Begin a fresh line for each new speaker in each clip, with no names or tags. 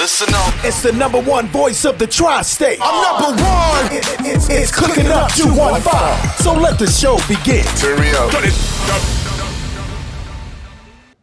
Listen up.
It's the number one voice of the tri-state. I'm number one. It's Cooking Up 215. So let the show begin.
Turn me up.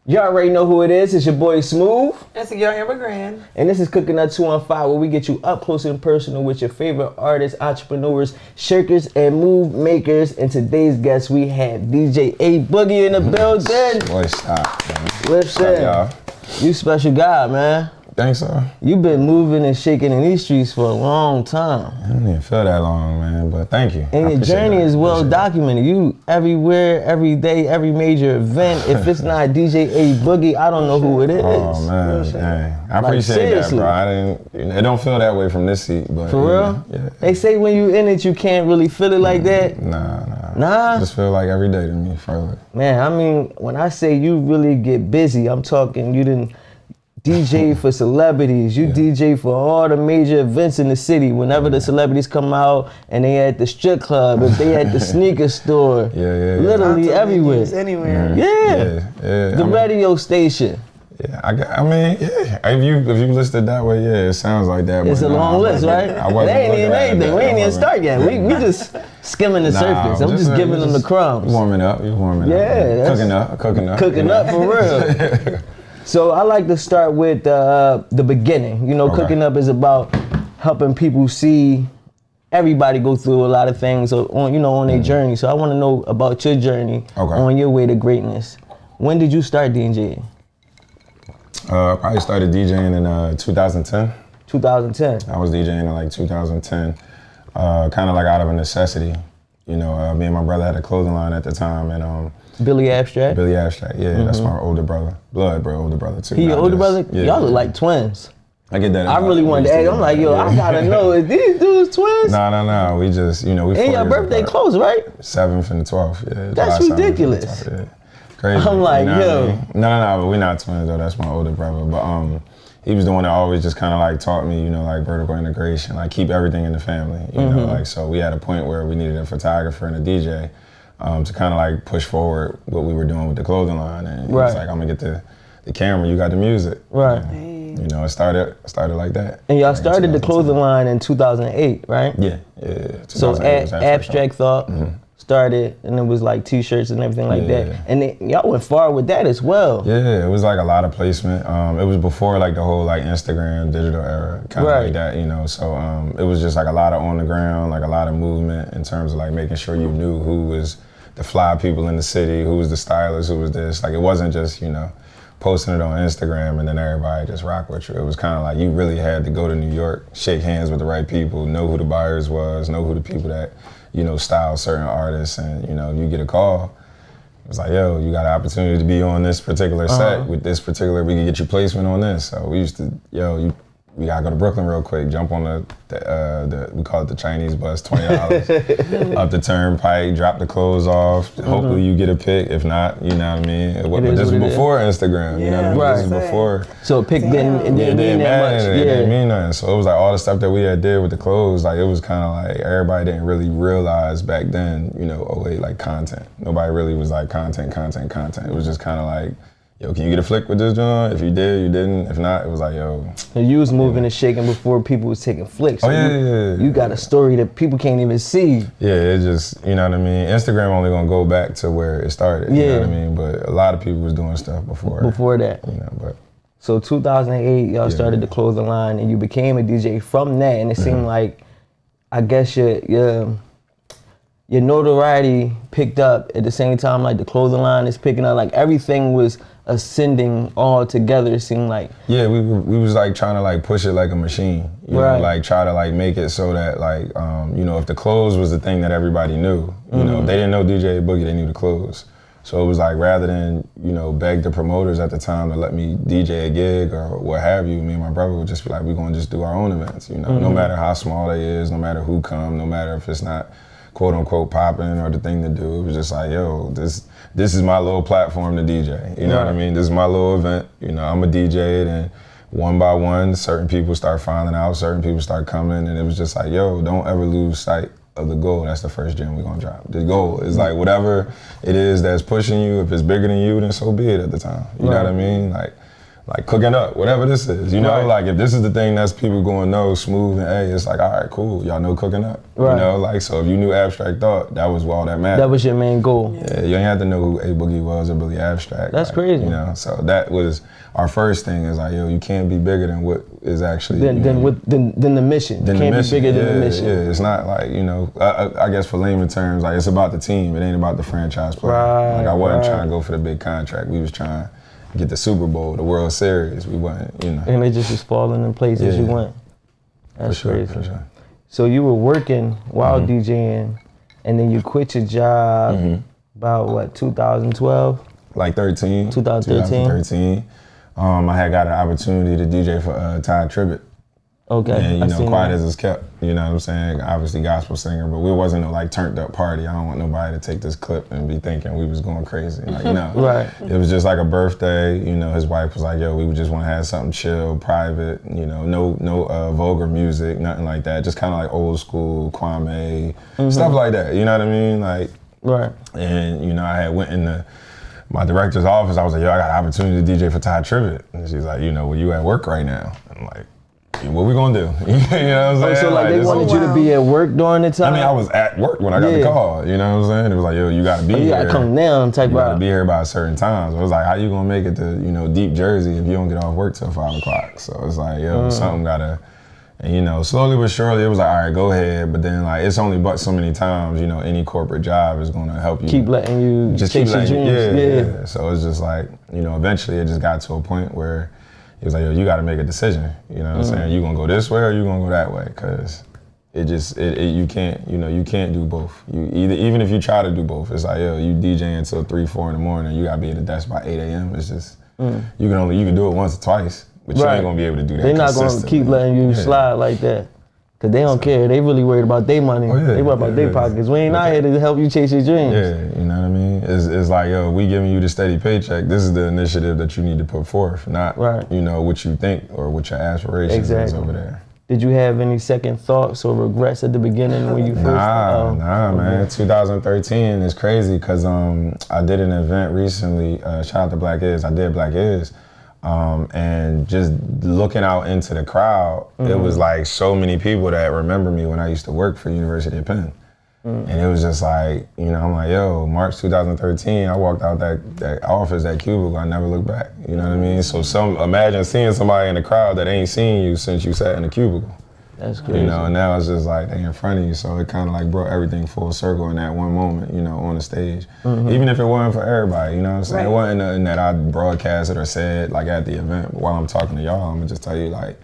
You already know who it is. It's your boy Smooth.
That's your Amber Grand.
And this is Cooking Up 215, where we get you up close and personal with your favorite artists, entrepreneurs, shakers, and move makers. And today's guest, we have DJ A Boogie in the building.
Boy, stop, man.
Listen,
y'all.
You special guy, man.
Thanks, sir.
You been moving and shaking in these streets for a long time.
I don't even feel that long, man, but thank you.
And your journey is well documented. You everywhere, every day, every major event. If it's not DJ A Boogie, I don't know who it is.
Oh, man, dang. I appreciate
seriously.
that, bro. It don't feel that way from this seat, but.
For real?
Yeah.
They say when you in it, you can't really feel it like that.
Nah? Just feel like every day to me, for
Man, I mean, when I say you really get busy, I'm talking you didn't DJ for celebrities. You DJ for all the major events in the city. Whenever the celebrities come out and they at the strip club, if they at the sneaker store, literally everywhere.
Anywhere.
Yeah. The radio station.
Yeah, I mean, if you listed that way, yeah, it sounds like that.
It's a long list, right? It ain't even anything. We ain't even start yet. We just skimming the surface. I'm just giving them the crumbs.
Warming up. You're warming up.
Yeah.
Cooking up.
Cooking up for real. So I like to start with the beginning. You know, Cooking Up is about helping people see everybody go through a lot of things on their journey. So I want to know about your journey on your way to greatness. When did you start DJing?
I probably started DJing in 2010.
2010.
I was DJing in like 2010, kind of like out of a necessity. You know, me and my brother had a clothing line at the time, and
Billy Abstract?
Billy Abstract, yeah, that's my older brother. Older brother too.
He your older brother?
Yeah.
Y'all look like twins.
I get that.
I really wanted to ask. I'm like, yo, I gotta know, is these dudes twins?
No. We just, we.
And your birthday close, right?
7th and the 12th, yeah.
That's ridiculous.
Yeah. Crazy.
I'm like, yo.
No, but we're not twins though. That's my older brother. But he was the one that always just kind of like taught me, like vertical integration, like keep everything in the family. You know, like so we had a point where we needed a photographer and a DJ. To kind of like push forward what we were doing with the clothing line, and he was like, "I'm gonna get the camera. You got the music."
Right.
And, it started like that.
And y'all started the clothing line in 2008, right?
Yeah.
So Abstract Thought started, and it was like T-shirts and everything like that. And y'all went far with that as well.
Yeah, it was like a lot of placement. It was before like the whole like Instagram digital era, kind of like that, So it was just like a lot of on the ground, like a lot of movement in terms of like making sure you knew who was the fly people in the city, who was the stylist, who was this. Like it wasn't just, posting it on Instagram and then everybody just rock with you. It was kind of like you really had to go to New York, shake hands with the right people, know who the buyers was, know who the people that, style certain artists, and, you get a call. It was like, yo, you got an opportunity to be on this particular set with this particular, we can get you placement on this. So we used to, we gotta go to Brooklyn real quick, jump on the we call it the Chinese bus, $20, up the turnpike, drop the clothes off. Hopefully you get a pic. If not, you know what I mean? But this was before Instagram, you know what I mean?
Right.
This was before.
So a pic didn't mean that much.
It didn't mean nothing. So it was like all the stuff that we had did with the clothes, like it was kind of like everybody didn't really realize back then, like content. Nobody really was like content. It was just kind of like, yo, can you get a flick with this joint? If you did, you didn't. If not, it was like, yo.
And you was moving and shaking before people was taking flicks. So
yeah.
You got a story that people can't even see.
Yeah, it just, you know what I mean? Instagram only gonna go back to where it started, you know what I mean? But a lot of people was doing stuff before
that.
But.
So 2008, y'all started the clothing line and you became a DJ from that, and it seemed like, I guess your notoriety picked up at the same time like the clothing line is picking up, like everything was ascending all together, it seemed like. Yeah,
we was like trying to like push it like a machine, you know, like try to like make it so that like, if the clothes was the thing that everybody knew, if they didn't know DJ Boogie, they knew the clothes. So it was like, rather than, beg the promoters at the time to let me DJ a gig or what have you, me and my brother would just be like, we're gonna just do our own events, no matter how small they is, no matter who come, no matter if it's not quote unquote popping or the thing to do. It was just like, yo, this is my little platform to DJ. You know what I mean? This is my little event. I'm a DJ, and one by one, certain people start finding out, certain people start coming, and it was just like, yo, don't ever lose sight of the goal. That's the first gem we're gonna drop. The goal is like whatever it is that's pushing you, if it's bigger than you, then so be it at the time. You know what I mean? Like, like cooking up, whatever this is, you know, like if this is the thing that's people going to know, Smooth and A, it's like, all right, cool, y'all know cooking up, you know, like, so if you knew Abstract Thought, that was all that mattered.
That was your main goal.
Yeah, you ain't have to know who A Boogie was or Billy Abstract.
That's
like,
crazy.
You know, so that was our first thing is like, yo, you can't be bigger than what is actually,
than the mission. You can't be bigger than the mission.
Yeah, it's not like, you know, I guess for layman terms, like it's about the team, it ain't about the franchise player. Like I wasn't trying to go for the big contract, we was trying to get the Super Bowl, the World Series, we wasn't, you know.
And it just was falling in place as you went. That's crazy.
For sure.
So you were working while DJing, and then you quit your job about what, 2012?
Like 13.
2013.
I had got an opportunity to DJ for Ty Tribbett.
Okay.
And you know, quiet as it's kept, you know what I'm saying? Obviously gospel singer, but we wasn't no like turned up party. I don't want nobody to take this clip and be thinking we was going crazy. Like, you know, it was just like a birthday, you know, his wife was like, yo, we just want to have something chill, private, you know, no vulgar music, nothing like that. Just kind of like old school, Kwame, stuff like that, you know what I mean? Like, and you know, I had went in my director's office, I was like, yo, I got an opportunity to DJ for Ty Tribbett. And she's like, you know, well, you at work right now. I'm like, what we gonna do? You know what I'm saying?
So like they wanted you to be at work during the time?
I mean, I was at work when I got the call, you know what I'm saying? It was like, yo, you gotta be here.
You gotta come down type of.
You gotta be here by a certain time. So it was like, how you gonna make it to, you know, Deep Jersey if you don't get off work till 5 o'clock? So it's like, yo, something gotta, and you know, slowly but surely it was like, all right, go ahead. But then like, it's only but so many times, you know, any corporate job is gonna help you.
Keep letting you
just
chase your dreams.
Yeah. So it's just like, you know, eventually it just got to a point where he was like, yo, you gotta make a decision. You know what I'm saying? You gonna go this way or you gonna go that way? Cause you can't, you know, you can't do both. Even if you try to do both, it's like, yo, you DJ until 3, 4 in the morning, you gotta be at the desk by 8 a.m. It's just, you can do it once or twice, but you ain't gonna be able to do that.
They're not gonna keep letting you slide like that. Cause they don't care. They really worried about their money. They worried about their pockets. We ain't out here to help you chase your dreams.
Yeah, you know what I mean? It's like, yo, we giving you the steady paycheck. This is the initiative that you need to put forth, not you know, what you think or what your aspirations is over there.
Did you have any second thoughts or regrets at the beginning when you first?
Nah, man. 2013 is crazy because I did an event recently. Shout out to Black Is. I did Black Is. And just looking out into the crowd, it was like so many people that remember me when I used to work for University of Penn. And it was just like, you know, I'm like, yo, March 2013, I walked out that office, that cubicle, I never looked back. You know what I mean? So imagine seeing somebody in the crowd that ain't seen you since you sat in the cubicle.
That's crazy.
You know, and now it's just like they in front of you, so it kind of like brought everything full circle in that one moment, you know, on the stage. Even if it wasn't for everybody, you know what I'm saying? It wasn't nothing that I broadcasted or said like at the event, but while I'm talking to y'all, I'm gonna just tell you like,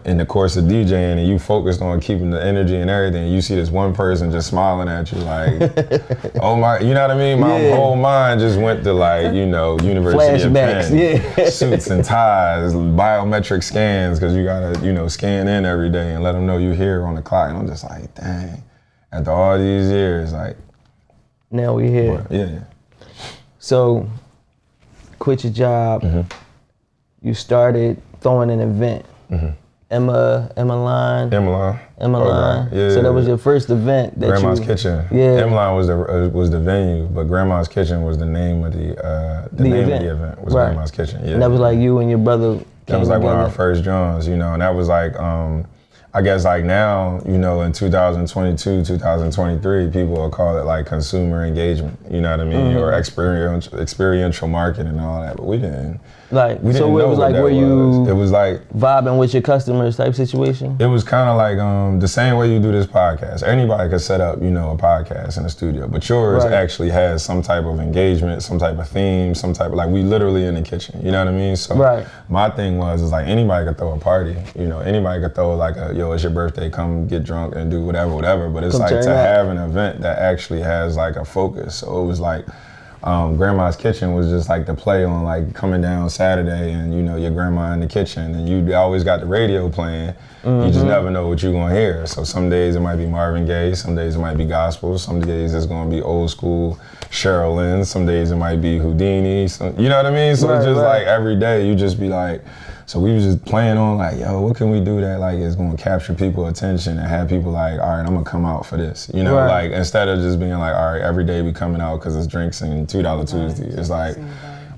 in the course of DJing and you focused on keeping the energy and everything, you see this one person just smiling at you like, oh my, you know what I mean? My whole mind just went to like, you know, University of Penn, suits and ties, biometric scans, because you gotta, you know, scan in every day and let them know you're here on the clock. And I'm just like, dang, after all these years, like.
Now we here. So, quit your job, you started throwing an event. Emma Line.
Yeah.
So that was your first event. That
Grandma's Kitchen.
Yeah.
Emma Line was the venue, but Grandma's Kitchen was the name of the name of the event. Was Grandma's Kitchen. Yeah.
And that was like you and your brother.
That was like one of our first joints, you know, and that was like, I guess like now, you know, in 2022, 2023, people will call it like consumer engagement, you know what I mean, or experiential marketing and all that, but we didn't.
Like, so it was like where you,
it was like
vibing with your customers type situation?
It was kind of like the same way you do this podcast. Anybody could set up, you know, a podcast in a studio, but yours actually has some type of engagement, some type of theme, some type of, like, we literally in the kitchen, you know what I mean? So my thing is like anybody could throw a party, you know, anybody could throw like yo, it's your birthday, come get drunk and do whatever, but it's like to have an event that actually has like a focus. So it was like, Grandma's Kitchen was just like the play on like coming down Saturday and, you know, your grandma in the kitchen and you always got the radio playing. You just never know what you're gonna hear. So some days it might be Marvin Gaye, some days it might be gospel, some days it's gonna be old school Cheryl Lynn, some days it might be Houdini, you know what I mean? So it's just like every day you just be like, so we was just playing on like, yo, what can we do that like is gonna capture people's attention and have people like, all right, I'm gonna come out for this. You know, like instead of just being like, all right, every day we coming out because it's drinks and $2 Tuesday. It's like,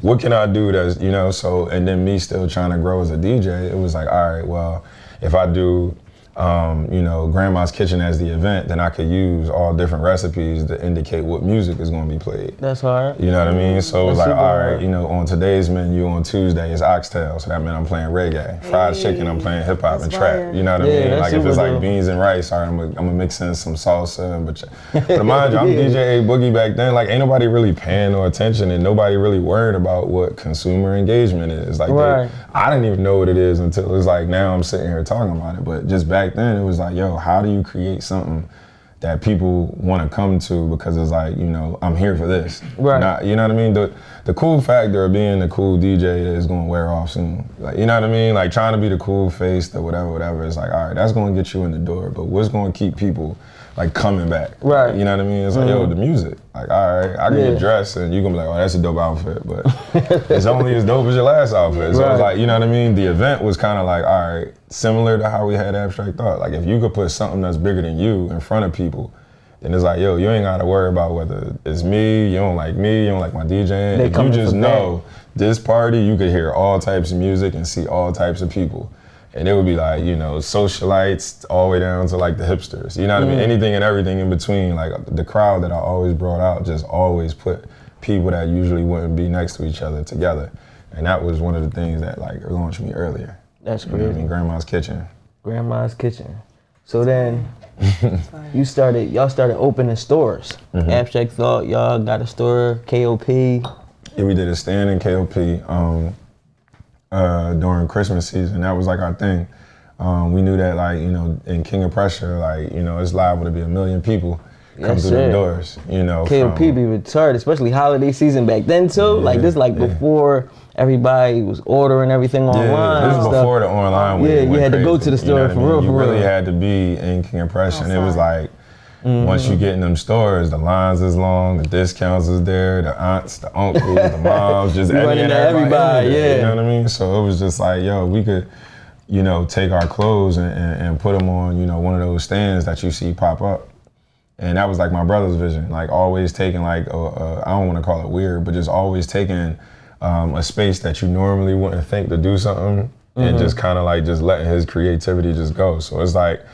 what can I do that's, you know, so, and then me still trying to grow as a DJ, it was like, all right, well, if I do, you know, Grandma's Kitchen as the event, then I could use all different recipes to indicate what music is going to be played.
That's hard.
You know what I mean? So it was
That's
like,
super
all right,
hard.
you know, on today's menu on Tuesday is oxtail, so that meant I'm playing reggae. Fried chicken, I'm playing hip hop and trap. You know what I
Yeah,
mean?
that's
Like if
super
it's like
dope.
beans and rice, all right, I'm gonna mix in some salsa. But mind you, I'm DJ Boogie back then. Like ain't nobody really paying no attention, and nobody really worried about what consumer engagement is. Like
Right.
I didn't even know what it is until it was like now I'm sitting here talking about it. But just back then, it was like, yo, how do you create something that people want to come to because it's like, you know, I'm here for this.
Right.
Not, you know what I mean? The cool factor of being the cool DJ is going to wear off soon. Like, you know what I mean? Like trying to be the cool face, the whatever. It's like, all right, that's going to get you in the door. But what's going to keep people like coming back?
Right.
You know what I mean? It's like, yo, the music. Like, all right, I can get dressed and you can be like, oh, that's a dope outfit. But it's only as dope as your last outfit. So it's like, you know what I mean? The event was kind of like, all right, similar to how we had Abstract Thought. Like if you could put something that's bigger than you in front of people, then it's like, yo, you ain't gotta worry about whether it's me, you don't like my DJing. If you just know this party, you could hear all types of music and see all types of people. And it would be like, you know, socialites all the way down to like the hipsters. You know what I mean? Anything and everything in between. Like the crowd that I always brought out just always put people that usually wouldn't be next to each other together. And that was one of the things that like launched me earlier.
That's
You know
crazy.
what I mean? Grandma's Kitchen.
Grandma's Kitchen. So then y'all started opening stores. Abstract Thought, y'all got a store, KOP.
Yeah, we did a stand in KOP during Christmas season. That was like our thing. We knew that like, you know, in King of Pressure, like, you know, it's liable to be 1 million people come through the doors, you know.
KOP be retarded, especially holiday season back then too. Like this before everybody was ordering everything online.
This is before the online wave
you
went
had to go
crazy,
to the store
you know what I mean?
for
You
real.
really had to be in King of Pressure. And it was like, once you get in them stores, the lines is long, the discounts is there, the aunts, the uncles, the moms, just
running to everybody,
You know what I mean? So it was just like, yo, we could, you know, take our clothes and put them on, you know, one of those stands that you see pop up. And that was like my brother's vision, like always taking like, I don't want to call it weird, but just always taking a space that you normally wouldn't think to do something and just kind of like just letting his creativity just go. So it's like,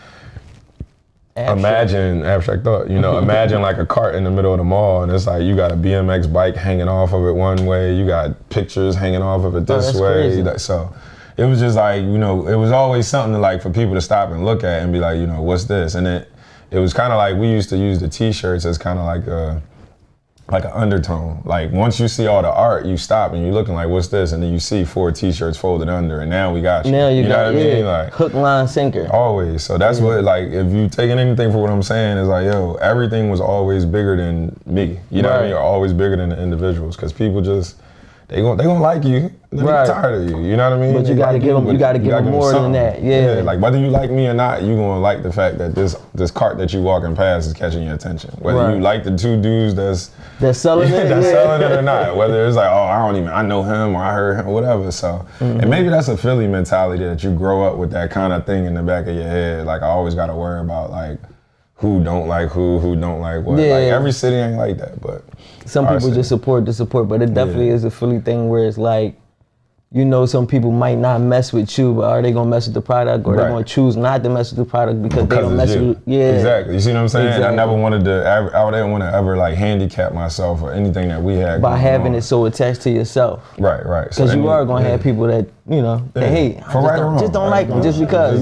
imagine Abstract Thought, you know, imagine like a cart in the middle of the mall and it's like you got a BMX bike hanging off of it one way, you got pictures hanging off of it this way. So it was just like, you know, it was always something to like for people to stop and look at and be like, you know, what's this? And it was kind of like we used to use the t-shirts as kind of like an undertone. Like once you see all the art, you stop and you're looking like, what's this? And then you see 4 t-shirts folded under and now we got you.
Now you got
know what I mean? Like
hook, line, sinker.
Always. So that's what, like, if you taking anything for what I'm saying, is like, yo, everything was always bigger than me. You know what I mean? Or always bigger than the individuals. Because people just, they gonna like you. They're tired of you. You know what I mean?
But you gotta give them, you gotta give them more than that. Yeah.
Like whether you like me or not, you gonna like the fact that this cart that you walking past is catching your attention. Whether you like the 2 dudes
they're selling it,
selling it or not. Whether it's like, oh, I know him or I heard him, whatever. So, and maybe that's a Philly mentality that you grow up with that kind of thing in the back of your head. Like I always gotta worry about like who don't like who don't like what.
Yeah.
Like every city ain't like that, but
some people just support the support, but it definitely is a Philly thing where it's like, you know, some people might not mess with you, but are they gonna mess with the product, or they're gonna choose not to mess with the product because they don't mess with you? Yeah,
exactly. You see what I'm saying? Exactly. I never wanted to. I didn't want to ever like handicap myself or anything that we had
by having it so attached to yourself.
Right.
Because so you are gonna have people that that hate. Just don't like them just because.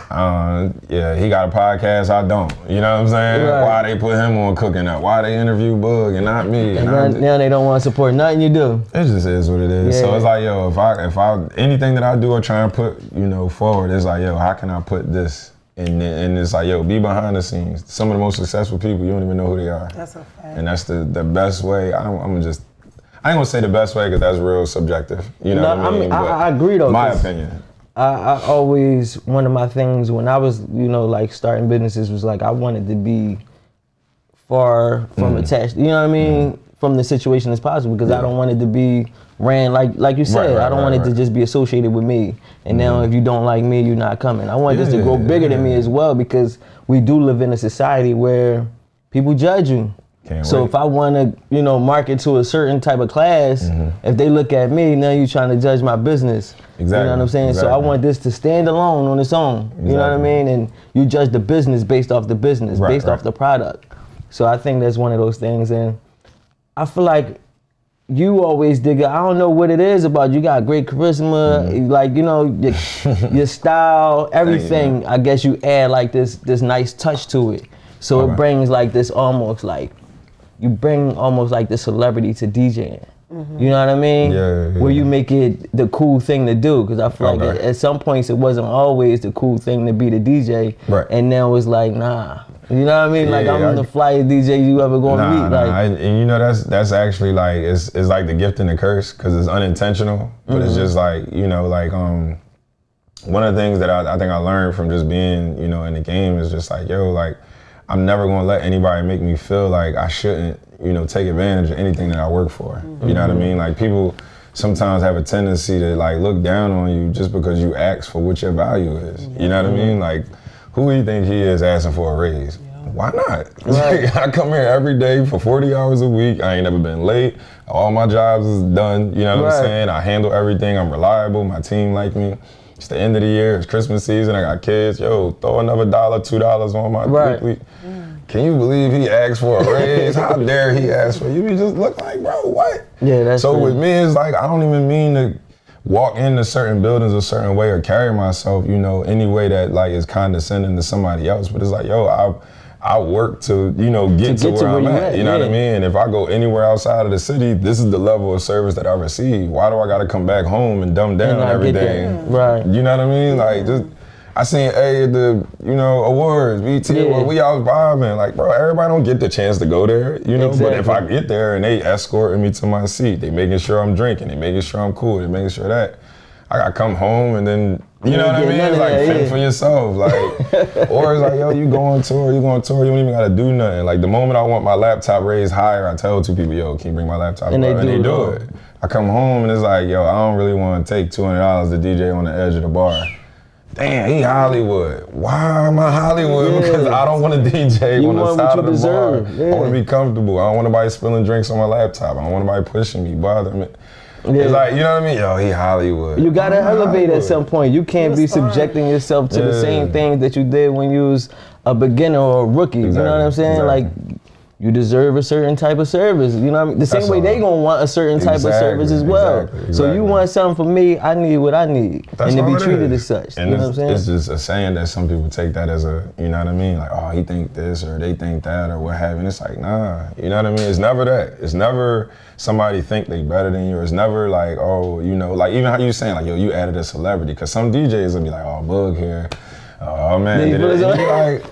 He got a podcast, I don't. You know what I'm saying? Right. Why they put him on Cooking Up? Why they interview Bug and not me?
And now they don't want to support nothing you do.
It just is what it is. So it's like, yo, if I anything that I do or try and put, you know, forward, it's like, yo, how can I put this? And it's like, yo, be behind the scenes. Some of the most successful people, you don't even know who they are.
That's a fact.
And that's the best way. I ain't gonna say the best way because that's real subjective. You know what I mean?
I agree though.
My opinion.
I always, one of my things when I was, you know, like starting businesses was like I wanted to be far from attached, you know what I mean, from the situation as possible because I don't want it to be ran like you said. I don't want it to just be associated with me. And now if you don't like me, you're not coming. I want this to grow bigger than me as well because we do live in a society where people judge you. So if I want to, you know, market to a certain type of class, if they look at me, now you trying to judge my business.
Exactly.
You know what I'm saying?
Exactly.
So I want this to stand alone on its own. Exactly. You know what I mean? And you judge the business based off the business, based off the product. So I think that's one of those things. And I feel like you always dig it. I don't know what it is about you. Got great charisma, like, you know, your style, everything. You, I guess you add like this nice touch to it. So it brings like this almost like, you bring almost like the celebrity to DJing. You know what I mean?
Yeah.
Where you make it the cool thing to do. Because I feel like at some points it wasn't always the cool thing to be the DJ.
Right.
And now it's like, nah. You know what I mean? Like I'm the flyest DJ you ever gonna meet. Like,
and you know that's actually like it's like the gift and the curse because it's unintentional, but it's just like, you know, like one of the things that I think I learned from just being, you know, in the game is just like, yo, like I'm never gonna let anybody make me feel like I shouldn't, you know, take advantage of anything that I work for. You know what I mean? Like people sometimes have a tendency to like look down on you just because you ask for what your value is. You know what I mean? Like, who do you think he is asking for a raise? Why not? Like, I come here every day for 40 hours a week. I ain't never been late. All my jobs is done. You know what I'm saying? I handle everything. I'm reliable. My team like me. It's the end of the year. It's Christmas season. I got kids. Yo, throw another $1, $2 on my weekly. Can you believe he asked for a raise? How dare he ask for it? You just look like, bro, what?
Yeah, that's
so
true.
With me, it's like, I don't even mean to walk into certain buildings a certain way or carry myself, you know, any way that like is condescending to somebody else. But it's like, yo, I work to, you know, get to where I'm at. You know what I mean? And if I go anywhere outside of the city, this is the level of service that I receive. Why do I gotta come back home and dumb down everything?
Right.
You know what I mean? Like just I seen A at the, you know, awards, BT Awards, we out vibing. Like, bro, everybody don't get the chance to go there, you know? But if I get there and they escorting me to my seat, they making sure I'm drinking, they making sure I'm cool, they making sure that I gotta come home and then, you know what I mean? It's like fend for yourself. Like, or it's like, yo, you go on tour, you don't even gotta do nothing. Like the moment I want my laptop raised higher, I tell two people, yo, can you bring my laptop up? And they do it. I come home and it's like, yo, I don't really wanna take $200 to DJ on the edge of the bar. Damn, he Hollywood. Why am I Hollywood? Because I don't want to DJ on the side of the bar. I want to be comfortable. I don't want nobody spilling drinks on my laptop. I don't want nobody pushing me, bothering me. It's like, you know what I mean? Yo, he Hollywood.
You gotta elevate at some point. You can't be subjecting yourself to the same things that you did when you was a beginner or a rookie. You know what I'm saying? Like, you deserve a certain type of service. You know what I mean? The same way they gonna want a certain type of service as well. So you want something from me, I need what I need. And to be treated as such.
And
you know what I'm saying?
It's just a saying that some people take that as a, you know what I mean? Like, oh, he think this or they think that or what have you. And it's like, nah, you know what I mean? It's never that. It's never somebody think they better than you. It's never like, oh, you know, like even how you saying like, yo, you added a celebrity. Cause some DJs will be like, oh, Boog here. Oh man, did it? Like,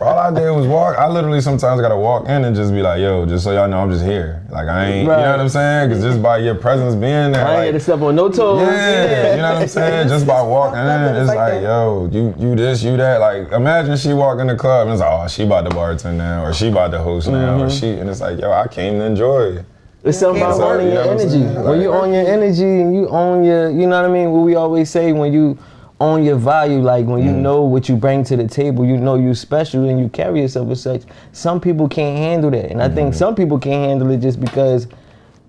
all I did was walk. I literally sometimes gotta walk in and just be like, yo, just so y'all know I'm just here. Like I ain't, you know what I'm saying? Cause just by your presence being there.
I ain't had to step on no toes.
Yeah, you know what I'm saying? Just by walking in, it's like, yo, you this, you that. Like imagine she walk in the club and it's like, oh, she about to bartend now, or she about to host now, or she, and it's like, yo, I came to enjoy.
It's something about owning your energy. When you own your energy and you own your, you know what I mean? What we always say, when you own your value, like when you know what you bring to the table, you know you special and you carry yourself as such. Some people can't handle that. And I think some people can't handle it just because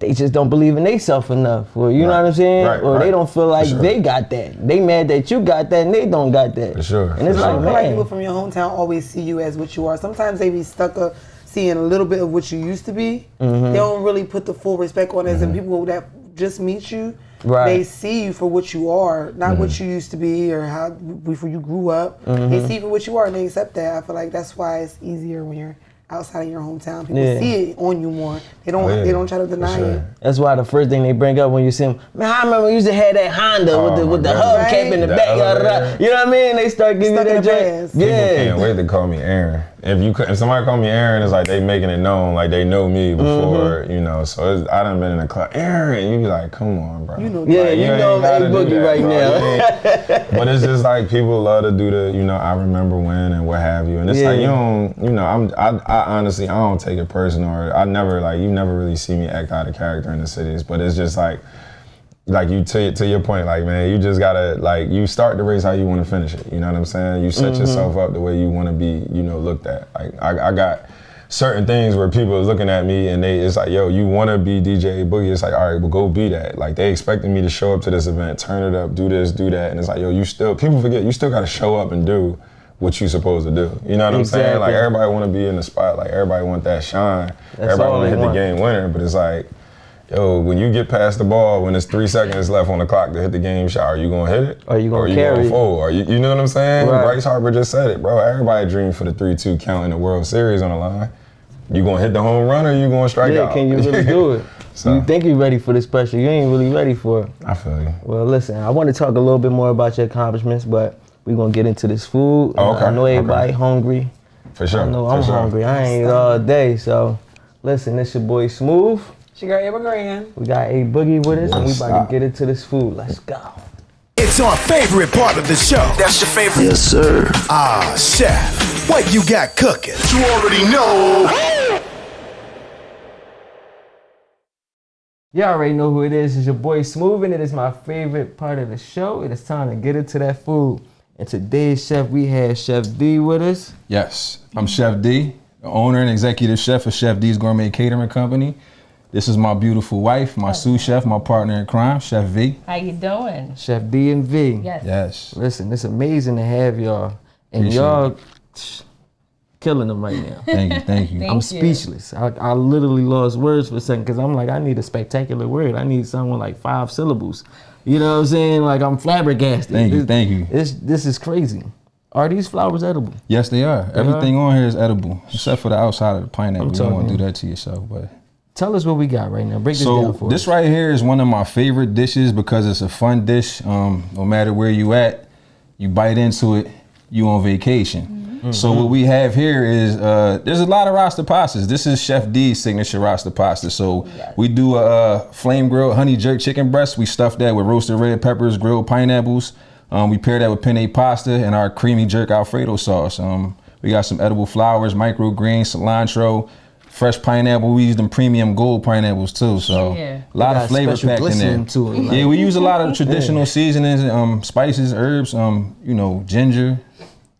they just don't believe in themselves enough. Or you know what I'm saying? Or they don't feel like they got that. They mad that you got that and they don't got that.
For sure.
And it's like, man.
Like people from your hometown always see you as what you are. Sometimes they be stuck up seeing a little bit of what you used to be. They don't really put the full respect on it. And people that just meet you, they see you for what you are, not what you used to be or how before you grew up. They see you for what you are and they accept that. I feel like that's why it's easier when you're outside of your hometown. People see it on you more. They don't they don't try to deny it.
That's why the first thing they bring up when you see them, man, I remember we used to have that Honda with the hubcap in the back. You know what I mean? They start giving you that joint.
People can't wait to call me Aaron. If somebody call me Aaron, it's like they making it known, like they know me before, you know. So I done been in the club, Aaron. You be like, come on, bro.
You know,
like, you know I'm Boogie right now.
But it's just like people love to do the, you know, I remember when and what have you. And it's like you don't, you know, I honestly I don't take it personal. Or I never like you never really see me act out of character in the cities. But it's just like you to your point, like man, you just gotta like you start the race how you want to finish it. You know what I'm saying? You set yourself up the way you want to be, you know, looked at. Like I got certain things where people are looking at me and it's like, yo, you want to be DJ Boogie? It's like, all right, well, go be that. Like, they expecting me to show up to this event, turn it up, do this, do that. And it's like, yo, people forget, you still got to show up and do what you supposed to do. You know what I'm saying? Like, everybody want to be in the spot. Like, everybody want that shine. Everybody want to hit the game winner. But it's like, yo, when you get past the ball, when there's 3 seconds left on the clock to hit the game shot, are you going to hit it?
Or are you going to carry?
Or are you going to fold? You know what I'm saying?
Right.
Bryce Harper just said it, bro. Everybody dream for the 3-2 count in the World Series on the line. You going to hit the home run or you going to strike out?
Yeah, can you really do it? So, you think you're ready for this pressure. You ain't really ready for it.
I feel you.
Well, listen, I want to talk a little bit more about your accomplishments, but we're going to get into this food.
Oh, okay.
I know everybody hungry.
For sure.
I know I'm hungry. I ain't eat all day. So, listen, this your boy Smooth.
She got Amber Grand.
We got A Boogie with us, and we about to get into this food. Let's go.
It's our favorite part of the show. That's your favorite?
Yes, sir.
Ah, chef, what you got cooking? You already know.
You already know who it is. It's your boy Smooth, and it is my favorite part of the show. It is time to get into that food. And today's chef, we have Chef D with us.
Yes, I'm Chef D, the owner and executive chef of Chef D's Gourmet Catering Company. This is my beautiful wife, my sous chef, my partner in crime, Chef V.
How you doing?
Chef D and V.
Yes.
Yes.
Listen, it's amazing to have y'all. And
Appreciate
y'all killing them right now.
Thank you, thank you.
I'm speechless. I literally lost words for a second because I'm like, I need a spectacular word. I need something like 5 syllables. You know what I'm saying? Like, I'm flabbergasted.
Thank you.
This is crazy. Are these flowers edible?
Yes, they are. Everything on here is edible, except for the outside of the pineapple. You don't want to do that to yourself, but.
Tell us what we got right now. Break this down for us.
This right here is one of my favorite dishes because it's a fun dish. No matter where you at, you bite into it, you on vacation. Mm-hmm. So what we have here is, there's a lot of Rasta pastas. This is Chef D's signature Rasta pasta. So we do a flame grilled honey jerk chicken breast. We stuff that with roasted red peppers, grilled pineapples. We pair that with penne pasta and our creamy jerk Alfredo sauce. We got some edible flowers, microgreens, cilantro, fresh pineapple. We use them premium gold pineapples too, so a lot of flavor packed in there.
To it, like.
Yeah, we use a lot of traditional seasonings, spices, herbs, ginger,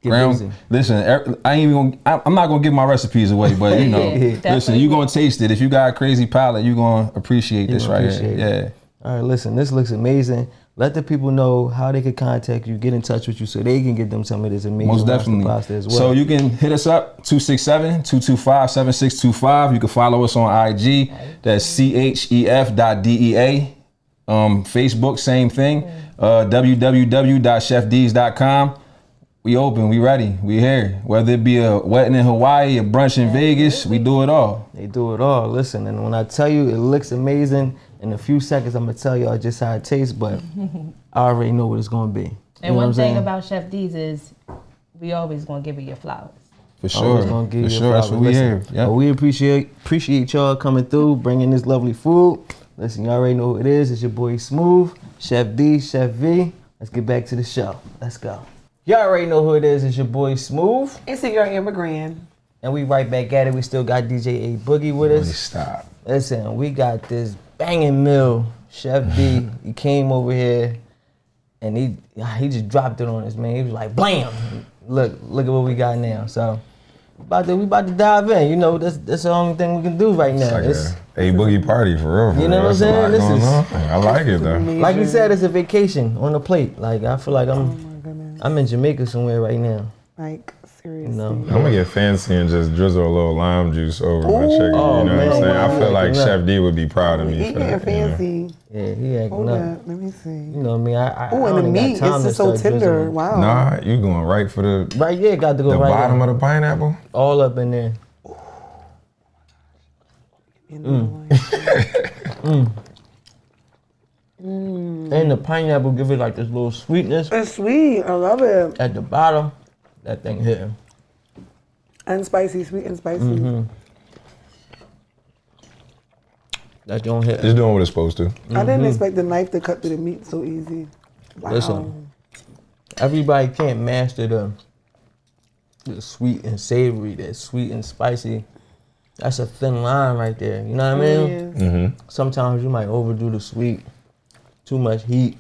ground. Listen, I'm not gonna give my recipes away, but listen, you gonna taste it. If you got a crazy palate, you gonna appreciate this right here. Yeah.
All right, listen, this looks amazing. Let the people know how they can contact you, get in touch with you so they can get them some of this amazing
Most definitely.
pasta as well.
So you can hit us up, 267-225-7625. You can follow us on IG. That's chef.dea. Facebook, same thing. www.chefds.com. We open, we ready, we here. Whether it be a wedding in Hawaii, a brunch in Vegas, we do it all.
They do it all. Listen, and when I tell you it looks amazing, in a few seconds I'm gonna tell y'all just how it tastes, but I already know what it's gonna be.
And one thing about Chef D's is we always gonna give you your flowers.
For sure, for sure, that's what we here.
Yep. We appreciate y'all coming through, bringing this lovely food. Listen, you already know who it is. It's your boy Smooth, Chef D, Chef V. Let's get back to the show. Let's go. Y'all already know who it is. It's your boy Smooth.
It's your girl Amber Grand.
And we right back at it. We still got DJ A Boogie with us.
Stop.
Listen, we got this banging meal. Chef D, he came over here and he just dropped it on us, man. He was like, blam! Look at what we got now. So we about to dive in. You know, that's the only thing we can do right now.
It's like a boogie party for real.
You know what I'm saying?
This is. I like it though.
Like you said, it's a vacation on the plate. Like I feel like I'm in Jamaica somewhere right now.
Like seriously.
You know?
I'm gonna get fancy and just drizzle a little lime juice over my chicken. You know what I'm saying? I feel like Chef D would be proud of me for that.
Fancy.
Yeah, he acting up.
Let me see.
You know what I mean?
Oh, and the meat is just so tender.
Drizzling.
Wow.
Nah, you going right for the
Got to go
the
right
bottom
in.
of the pineapple?
All up in there. And the pineapple give it like this little sweetness.
It's sweet. I love it.
At the bottom, that thing hitting.
And spicy, sweet and spicy.
Mm-hmm. That don't hit.
It's doing what it's supposed to.
I didn't expect the knife to cut through the meat so easy. Wow.
Listen, everybody can't master the sweet and savory, that sweet and spicy. That's a thin line right there. You know what I mean?
Mm-hmm.
Sometimes you might overdo the sweet, too much heat.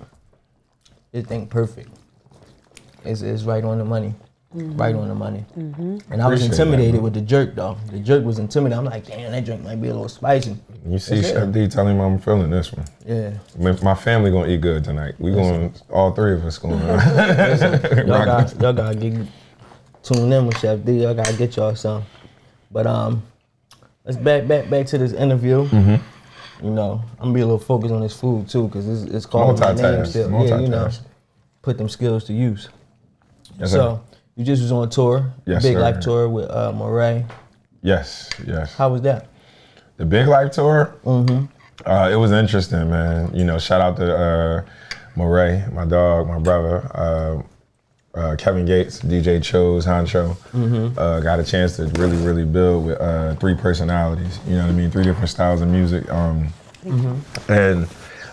This thing perfect. It's right on the money. Right on the money. And I was intimidated with the jerk though. The jerk was intimidating. I'm like, damn, that drink might be a little spicy.
You see Chef D telling him I'm feeling this one.
Yeah.
My family gonna eat good tonight. We going, all three of us going.
Y'all gotta get tuned in with Chef D. Y'all gotta get y'all some. But let's back to this interview. You know, I'm gonna be a little focused on this food too, cause it's called my name still. Yeah, you know, put them skills to use.
Yes,
so you just was on tour,
yes,
Big
sir.
Life tour with Ray.
Yes.
How was that?
The Big Life tour. It was interesting, man. You know, shout out to Ray, my dog, my brother. Kevin Gates, DJ Chose, Honcho, got a chance to really build with 3 personalities. You know what I mean? 3 different styles of music. And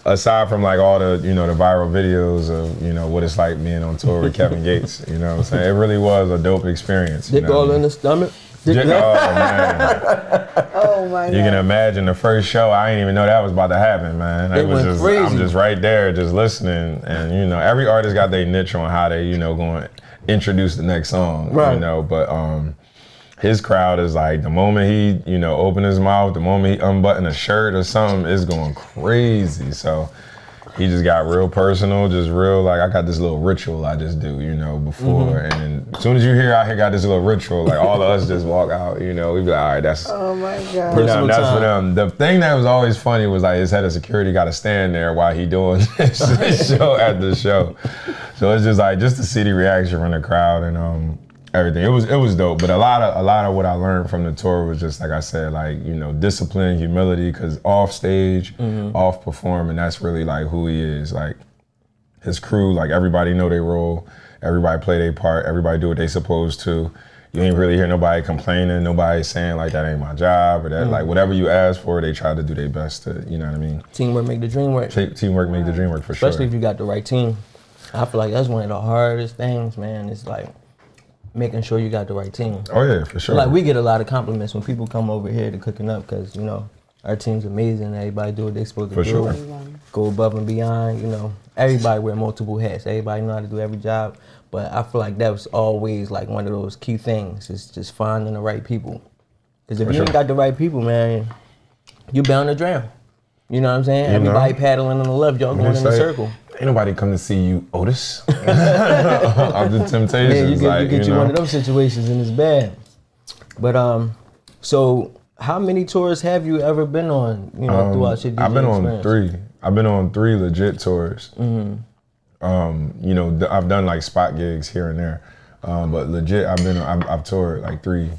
aside from like all the, you know, the viral videos of, you know, what it's like being on tour with Kevin Gates, you know what I'm saying? It really was a dope experience.
Dick all in the stomach?
Oh man.
Oh my God.
You can imagine the first show, I didn't even know that was about to happen, man. It was just crazy. I'm just right there just listening, and you know, every artist got their niche on how they, you know, going to introduce the next song. Right. You know, but his crowd is like, the moment he, you know, open his mouth, the moment he unbutton a shirt or something, it's going crazy. So he just got real personal, just real, like, I got this little ritual I just do, you know, before. And as soon as you hear I got this little ritual, like all of us just walk out, you know, we be like, all right, that's,
oh my God.
for them, that's for them. The thing that was always funny was like his head of security got to stand there while he doing this show at the show. So it's just like, just to see the reaction from the crowd and everything. It was dope, but a lot of what I learned from the tour was just, like I said, like, you know, discipline, humility, because off stage, off performing, that's really like who he is. Like his crew, like everybody know their role, everybody play their part, everybody do what they supposed to. You ain't really hear nobody complaining, nobody saying like that ain't my job or that, like whatever you ask for, they try to do their best to, you know what I mean?
Teamwork make the dream work.
Teamwork make the dream work for sure.
Especially if you got the right team. I feel like that's one of the hardest things, man. It's like making sure you got the right team.
Oh yeah, for sure.
Like we get a lot of compliments when people come over here to Cooking Up, because you know our team's amazing. Everybody do what they supposed to
for
do.
Sure.
Go above and beyond. You know, everybody wear multiple hats. Everybody know how to do every job. But I feel like that was always like one of those key things. It's just finding the right people. Because if you ain't got the right people, man, you bound to drown. You know what I'm saying? Everybody paddling on the left, y'all going in a circle.
Ain't nobody come to see you, Otis. Of the Temptations.
Man, you get one of those situations and it's bad. But so how many tours have you ever been on? You know, throughout your DJ
I've been
experience?
on 3. I've been on 3 legit tours. You know, I've done like spot gigs here and there, but legit, I've toured like 3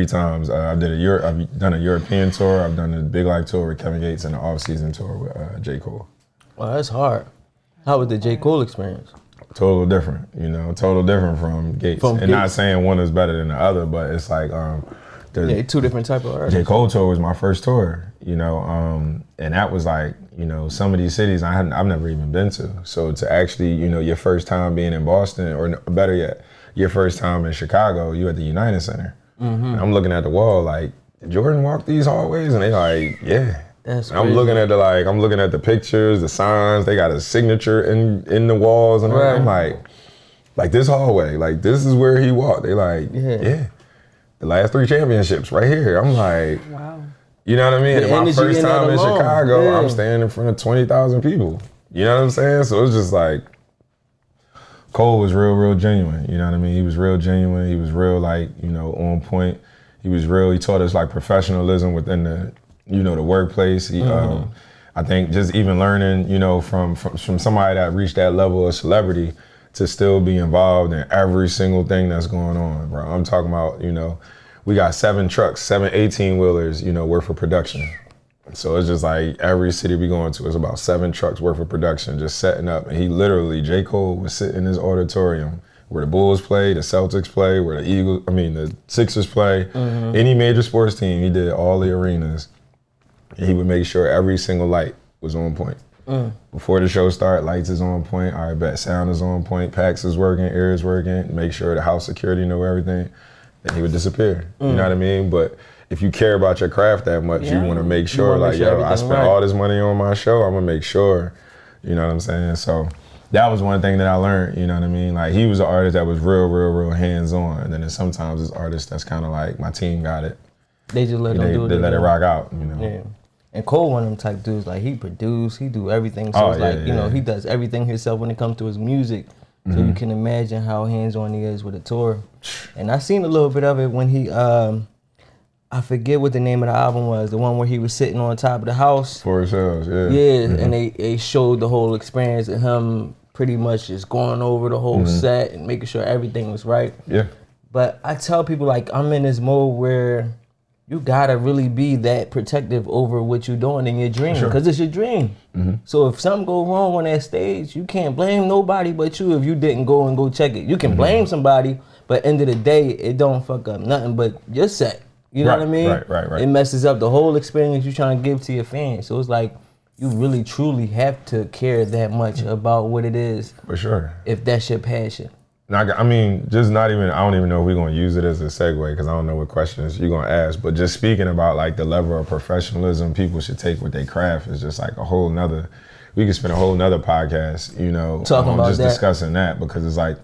times. I've done a European tour. I've done a Big Life tour with Kevin Gates and an off-season tour with J. Cole.
Wow, that's hard. How was the J. Cole experience?
Total different, you know, total different from Gates. Not saying one is better than the other, but it's like,
2 different type of artists.
J. Cole tour was my first tour, you know, and that was like, you know, some of these cities I've never even been to. So to actually, you know, your first time being in Boston, or better yet, your first time in Chicago, you at the United Center. And I'm looking at the wall like, did Jordan walk these hallways? And they like, yeah.
That's
I'm looking at the pictures, the signs. They got a signature in the walls, and I'm like this hallway, like this is where he walked. They like, yeah, the last 3 championships right here. I'm like, wow, you know what I mean? And my first time in Chicago, I'm standing in front of 20,000 people. You know what I'm saying? So it's just like, Cole was real genuine. You know what I mean? He was real genuine. He was real, like, you know, on point. He was real. He taught us like professionalism within the, you know, the workplace. He, I think just even learning, you know, from somebody that reached that level of celebrity to still be involved in every single thing that's going on, bro. I'm talking about, you know, we got 7 trucks, 7 18-wheelers, you know, worth of production. So it's just like every city we go into is about 7 trucks worth of production just setting up. And he literally, J. Cole was sitting in his auditorium where the Bulls play, the Celtics play, where the Sixers play, any major sports team, he did all the arenas. And he would make sure every single light was on point. Before the show started, lights is on point, all right, bet, sound is on point, PAX is working, air is working, make sure the house security know everything. Then he would disappear, you know what I mean? But if you care about your craft that much, you want to make sure, like, yo, I spent all this money on my show, I'm gonna make sure, you know what I'm saying? So that was one thing that I learned, you know what I mean? Like, he was an artist that was real hands-on. And then sometimes there's artists that's kind of like, my team got it.
They just let them do it.
They let it rock out, you know?
Yeah. And Cole one of them type dudes, like, he produce, he do everything. So it's like, you know, he does everything himself when it comes to his music. So you can imagine how hands-on he is with a tour. And I seen a little bit of it when he, I forget what the name of the album was, the one where he was sitting on top of the house.
For ourselves, yeah.
Yeah, and they showed the whole experience of him pretty much just going over the whole set and making sure everything was right.
Yeah.
But I tell people, like, I'm in this mode where you gotta really be that protective over what you're doing in your dream, because it's your dream. So if something go wrong on that stage, you can't blame nobody but you if you didn't go check it. You can blame somebody, but end of the day, it don't fuck up nothing but your set. You know what I mean?
Right.
It messes up the whole experience you're trying to give to your fans. So it's like, you really truly have to care that much about what it is.
For sure.
If that's your passion.
I mean, just not even, I don't even know if we're going to use it as a segue because I don't know what questions you're going to ask, but just speaking about like the level of professionalism people should take with their craft is just like a whole nother, we could spend a whole nother podcast, you know,
talking about
just
that.
Discussing that, because it's like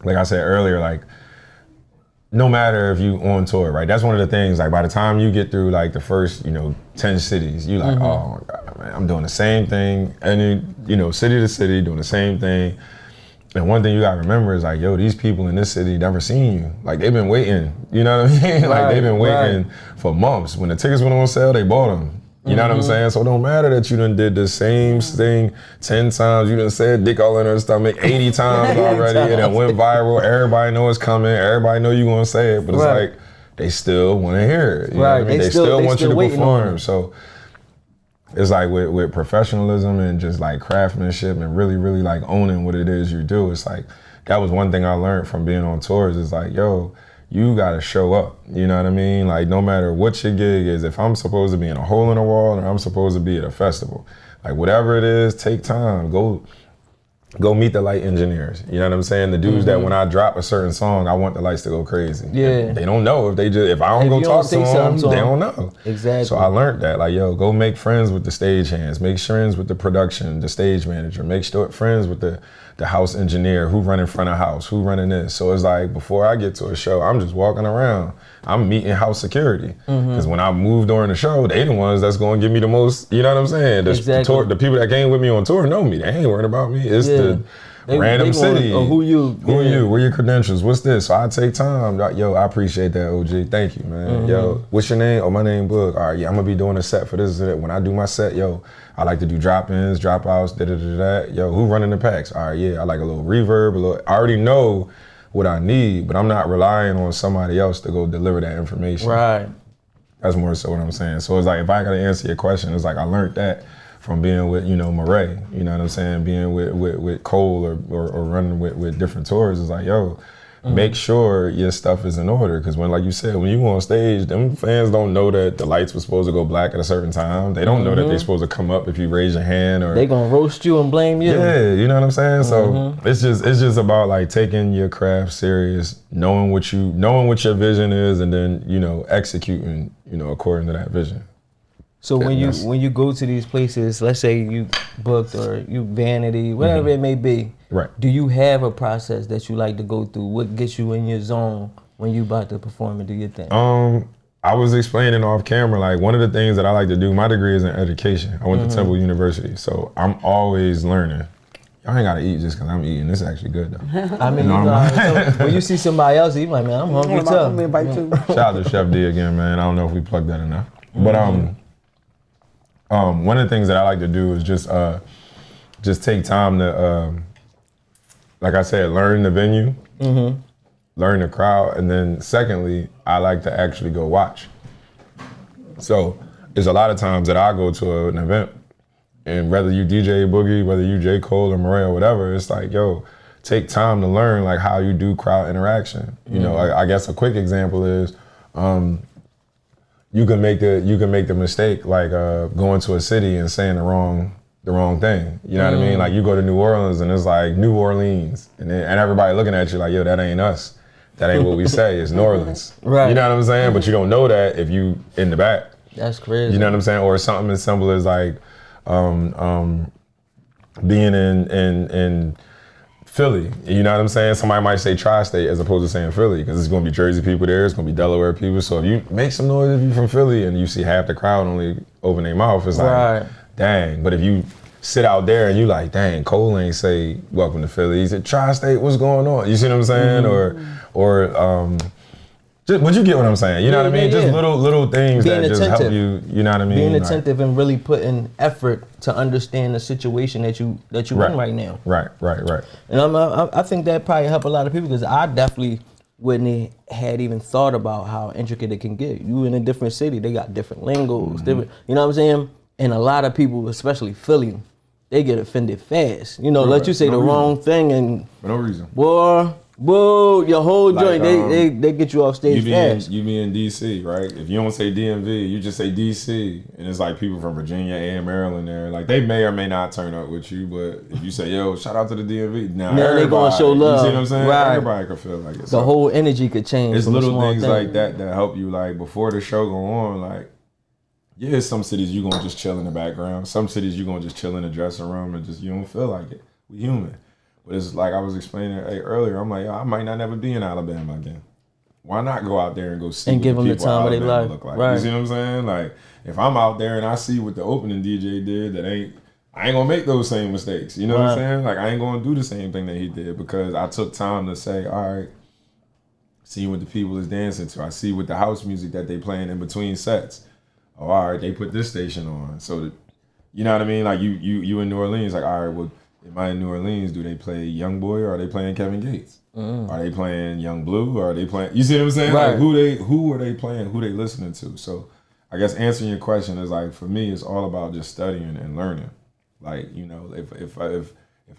I said earlier, like, no matter if you on tour, right? That's one of the things, like by the time you get through like the first, 10 cities, you like, oh my God, man, I'm doing the same thing. And city to city, doing the same thing. And one thing you gotta remember is like, yo, these people in this city never seen you. Like they've been waiting, you know what I mean? Like they've been waiting for months. When the tickets went on sale, they bought them. You know what I'm saying? So it don't matter that you done did the same thing 10 times. You done said dick all in her stomach 80 times already, and it went viral. Everybody know it's coming. Everybody know you gonna say it, but it's like they still want to hear it. You know what I mean? They still want you to perform. So it's like with professionalism and just like craftsmanship and really like owning what it is you do. It's like that was one thing I learned from being on tours. Is like, yo, you gotta show up, you know what I mean? Like no matter what your gig is, if I'm supposed to be in a hole in the wall or I'm supposed to be at a festival, like whatever it is, take time, go meet the light engineers. You know what I'm saying? The dudes that when I drop a certain song, I want the lights to go crazy. Yeah. They don't know if I don't go talk to them, they don't know.
Exactly.
So I learned that, like, yo, go make friends with the stagehands, make friends with the production, the stage manager, make friends with the house engineer, who run in front of house, who running this. So it's like, before I get to a show, I'm just walking around. I'm meeting house security. Because when I move during the show, they the ones that's going to give me the most, you know what I'm saying? The people that came with me on tour know me. They ain't worried about me. It's the random city.
Who you?
Where your credentials? What's this? So I take time. Like, yo, I appreciate that, OG. Thank you, man. Yo, what's your name? Oh, my name Boog. All right, yeah, I'm going to be doing a set for this and that. When I do my set, yo, I like to do drop-ins, drop-outs, da-da-da-da. Yo, who running the packs? All right, yeah, I like a little reverb, I already know what I need, but I'm not relying on somebody else to go deliver that information.
Right.
That's more so what I'm saying. So it's like, if I gotta answer your question, it's like I learned that from being with, Murray, you know what I'm saying? Being with Cole or running with different tours. It's like, yo, make sure your stuff is in order. Because when, like you said, when you on stage, them fans don't know that the lights were supposed to go black at a certain time. They don't know that they're supposed to come up if you raise your hand, or
they gonna roast you and blame you.
Yeah, you know what I'm saying? So it's just about like taking your craft serious, knowing what your vision is, and then, executing, according to that vision.
So when you go to these places, let's say you booked or you Vanity, whatever it may be,
right?
Do you have a process that you like to go through? What gets you in your zone when you about to perform and do your thing?
I was explaining off camera, like one of the things that I like to do, my degree is in education. I went to Temple University, so I'm always learning. Y'all ain't gotta eat just because I'm eating. This is actually good though.
I mean, so when you see somebody else, you're like, man, I'm hungry too.
Shout out to Chef D again, man. I don't know if we plugged that enough. But one of the things that I like to do is just take time to, like I said, learn the venue, learn the crowd, and then secondly, I like to actually go watch. So there's a lot of times that I go to an event, and whether you DJ Boogie, whether you J. Cole or Mariah or whatever, it's like, yo, take time to learn like how you do crowd interaction. You know, I guess a quick example is, you can make the mistake like going to a city and saying the wrong thing. You know what I mean? Like you go to New Orleans and it's like New Orleans, and everybody looking at you like, yo, that ain't us. That ain't what we say. It's New Orleans.
Right.
You know what I'm saying? But you don't know that if you in the back.
That's crazy.
You know what I'm saying? Or something as simple as like, being in Philly, you know what I'm saying? Somebody might say tri-state as opposed to saying Philly, because it's gonna be Jersey people there, it's gonna be Delaware people. So if you make some noise if you're from Philly and you see half the crowd only open their mouth, it's like, dang. But if you sit out there and you like, dang, Cole ain't say welcome to Philly, he said tri-state, what's going on? You see what I'm saying? Or but you get what I'm saying, you know what I mean? Just little things being that just help you, you know what I mean?
Being attentive and really putting effort to understand the situation that you in right now.
Right.
And I think that probably help a lot of people, because I definitely wouldn't had even thought about how intricate it can get. You in a different city, they got different lingos, different, you know what I'm saying? And a lot of people, especially Philly, they get offended fast. You know, let you say the wrong thing and
for no reason.
Boy, whoa, your whole joint, they get you off stage fast.
You be in DC, right? If you don't say DMV, you just say DC, and it's like people from Virginia and Maryland there. Like, they may or may not turn up with you, but if you say, yo, shout out to the DMV, now
they gonna show love.
You see what I'm saying?
Right.
Everybody can feel like it.
The whole energy could change.
It's little things like that help you, like, before the show go on, like, yeah, some cities you gonna just chill in the background. Some cities you gonna just chill in the dressing room and just, you don't feel like it. We human. But it's like I was explaining earlier, I'm like, I might not never be in Alabama again. Why not go out there and go see
and give them the time of their life?
Look like?
Right.
You see what I'm saying? Like, if I'm out there and I see what the opening DJ did, I ain't gonna make those same mistakes. You know what I'm saying? Like, I ain't gonna do the same thing that he did, because I took time to say, all right, see what the people is dancing to. I see what the house music that they playing in between sets. Oh, all right, they put this station on. So, you know what I mean? Like, you in New Orleans, like, all right, well, am I in New Orleans? Do they play Young Boy or are they playing Kevin Gates? Are they playing Young Blue or are they playing? You see what I'm saying?
Right.
Like, who are they playing? Who they listening to? So, I guess answering your question is, like, for me, it's all about just studying and learning. Like, you know, if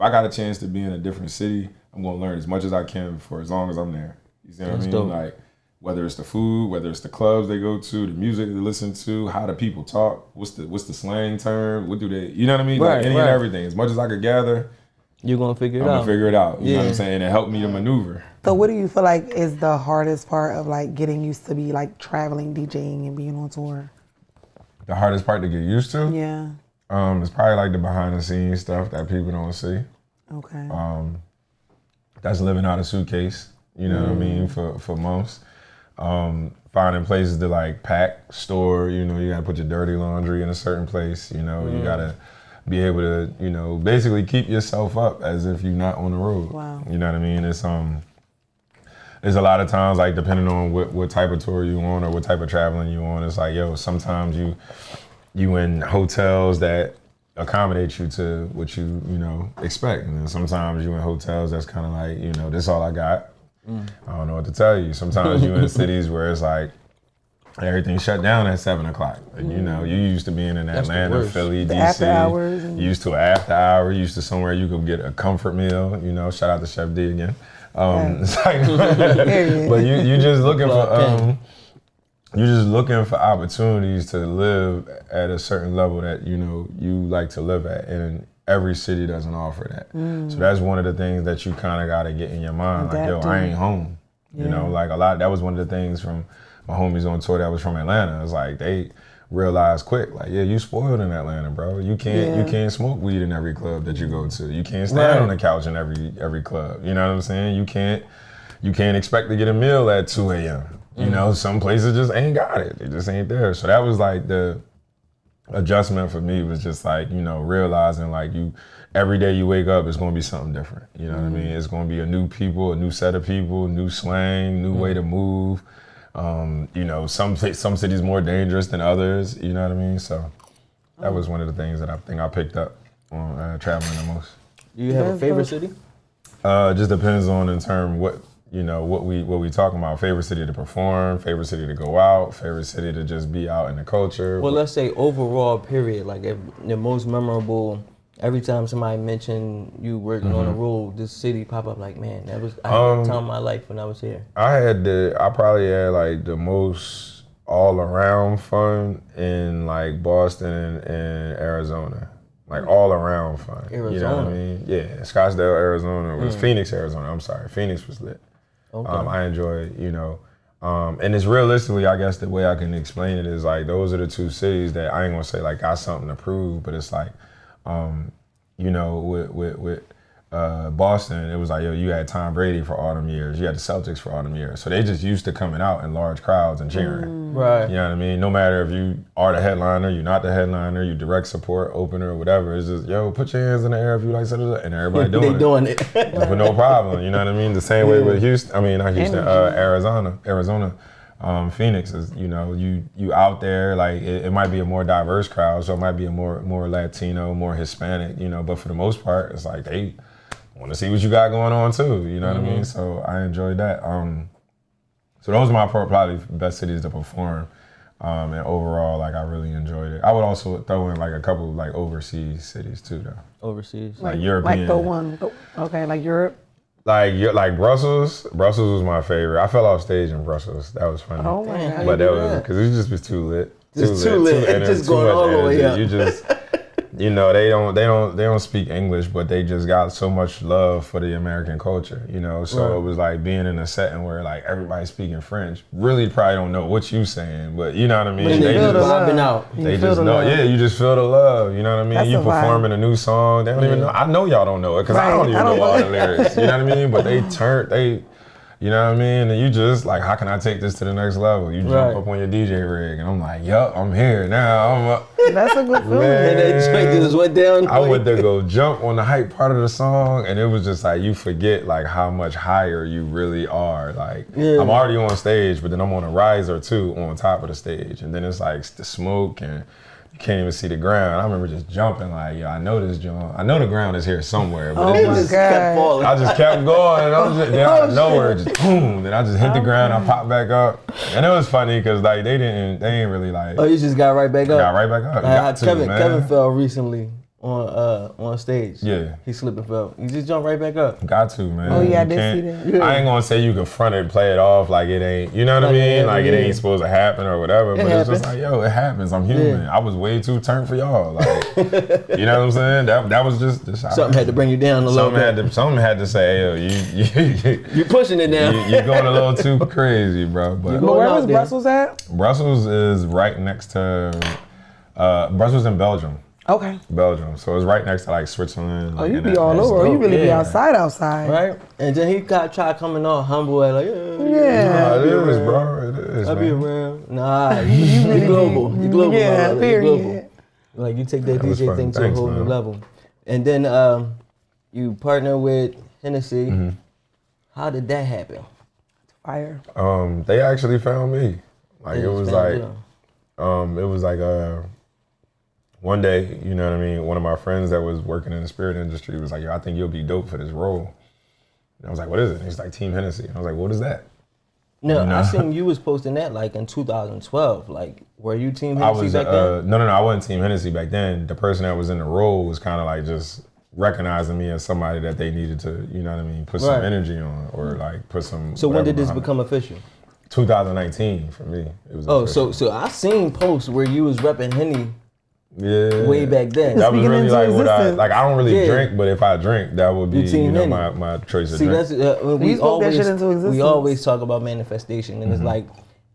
I got a chance to be in a different city, I'm gonna learn as much as I can for as long as I'm there. You see what I mean?
Dope.
Like, whether it's the food, whether it's the clubs they go to, the music they listen to, how do people talk, what's the slang term, what do they, you know what I mean?
Right,
like any and everything. As much as I could gather,
you're gonna figure it
I'm
out.
gonna figure it out. You know what I'm saying? It helped me to maneuver.
So what do you feel like is the hardest part of like getting used to be like traveling, DJing, and being on tour?
The hardest part to get used to?
Yeah.
It's probably like the behind the scenes stuff that people don't see.
Okay.
That's living out a suitcase, you know what I mean, for months. Finding places to like pack, store, you know, you gotta put your dirty laundry in a certain place, you know, you gotta be able to, you know, basically keep yourself up as if you're not on the road.
Wow.
You know what I mean? It's there's a lot of times, like, depending on what type of tour you on or what type of traveling you on, it's like, yo, sometimes you in hotels that accommodate you to what you know, expect. And then sometimes you in hotels that's kind of like, you know, this all I got. I don't know what to tell you. Sometimes you in cities where it's like everything shut down at 7 o'clock. And, you know, you used to being in Atlanta, Philly, DC.
After hours.
Used to an after hour. Used to somewhere you could get a comfort meal. You know, shout out to Chef D again. It's like, but you just looking for you're just looking for opportunities to live at a certain level that, you know, you like to live at, and every city doesn't offer that. So that's one of the things that you kind of got to get in your mind. Like, yo, I ain't home. You know, like that was one of the things from my homies on tour that was from Atlanta. It's like they realized quick, like, yeah, you spoiled in Atlanta, bro. You can't smoke weed in every club that you go to. You can't stand on the couch in every club. You know what I'm saying? You can't expect to get a meal at 2 a.m. You know, some places just ain't got it. They just ain't there. So that was like the adjustment for me, was just like, you know, realizing like every day you wake up, it's gonna be something different. You know what I mean? It's gonna be a new people, a new set of people, new slang, new way to move. You know, some cities more dangerous than others. You know what I mean? So that was one of the things that I think I picked up on traveling the most.
Do you have a favorite city?
It just depends on in terms what we talking about. Favorite city to perform, favorite city to go out, favorite city to just be out in the culture.
Well, let's say overall period, like if the most memorable. Every time somebody mentioned you working on the road, this city pop up like, man, that was I had the time of my life when I was here.
I probably had like the most all around fun in like Boston and Arizona. Like all around fun.
Arizona.
You know what I mean? Yeah. Scottsdale, Arizona was Phoenix, Arizona. I'm sorry. Phoenix was lit.
Okay.
I enjoy, you know, and it's realistically, I guess the way I can explain it is like those are the two cities that I ain't gonna say like got something to prove, but it's like, you know, with Boston, it was like, yo, you had Tom Brady for all them years. You had the Celtics for all them years. So they just used to coming out in large crowds and cheering.
Right.
You know what I mean? No matter if you are the headliner, you're not the headliner, you direct support, opener, or whatever. It's just, yo, put your hands in the air if you like something. And everybody doing it.
They doing it.
For no problem. You know what I mean? The same way with Houston. I mean, not Houston, Arizona. Phoenix is, you know, you out there, like it might be a more diverse crowd, so it might be a more Latino, more Hispanic, you know, but for the most part, it's like they want to see what you got going on too, you know what I mean? So I enjoyed that. So those are my probably best cities to perform, and overall, like I really enjoyed it. I would also throw in like a couple of like overseas cities too, though.
Overseas,
like European,
like the one, okay, like Europe.
Like Brussels was my favorite. I fell off stage in Brussels. That was funny.
Oh my God.
But that was because it just was too lit.
Too lit. It's just going all the way up.
You just, you know, they don't speak English, but they just got so much love for the American culture, you know. So it was like being in a setting where like everybody's speaking French. Really, probably don't know what you saying, but you know what I mean.
But they just vibing out.
They just know. Yeah, you just feel the love. You know what I mean.
That's
you performing a new song. They don't even know. I know y'all don't know it because I don't even know all the lyrics. You know what I mean. But they. You know what I mean? And you just like, how can I take this to the next level? You jump up on your DJ rig, and I'm like, yup, I'm here now.
That's a good feeling.
Man,
They just went down.
I went to go jump on the hype part of the song, and it was just like you forget like how much higher you really are. Like I'm already on stage, but then I'm on a riser too on top of the stage, and then it's like the smoke and. You can't even see the ground. I remember just jumping like, yo, I know this joint. I know the ground is here somewhere. But it just
kept falling.
I just kept going. And I was just, then out of nowhere, just boom. Then I just hit the ground. I popped back up. And it was funny because like they ain't really like.
Oh, you just got right back up?
Got right back up.
Kevin fell recently on stage.
Yeah.
He slipped and fell. You just jumped right back up.
Got to, man.
Oh yeah, I did see that.
I ain't gonna say you can front it and play it off like it ain't, you know what I mean? Like it ain't supposed to happen or whatever, but it's just like, yo, it happens. I'm human. I was way too turned for y'all. Like, you know what I'm saying? That was just
something had to bring you down a little bit.
Something had to say, hey, yo,
you pushing it now.
You're going a little too crazy, bro. But
where was Brussels at?
Brussels is right next to, Brussels in Belgium.
Okay.
Belgium. So it's right next to like Switzerland.
Oh, you be all over. You really be outside.
Right? And then he tried coming all humble like,
yeah.
It is, bro. It is,
I'll be around. Nah, you global. You global.
Yeah, period.
Global. Like you take that DJ thing to a whole new level. And then you partner with Hennessy. Mm-hmm. How did that happen?
Fire.
They actually found me. Like it was like one day, you know what I mean, one of my friends that was working in the spirit industry was like, yo, I think you'll be dope for this role. And I was like, what is it? And he's like, Team Hennessy. And I was like, what is that?
No, I seen you was posting that like in 2012. Like, were you Team Hennessy back then?
No, I wasn't Team Hennessy back then. The person that was in the role was kind of like just recognizing me as somebody that they needed to, you know what I mean, put some energy on or like put some.
So when did this become official?
2019 for me. It was official.
so I seen posts where you was repping Henny.
Yeah,
way back then.
That was really like what I don't really drink, but if I drink, that would be my choice of drink.
That's we always talk about manifestation, and it's like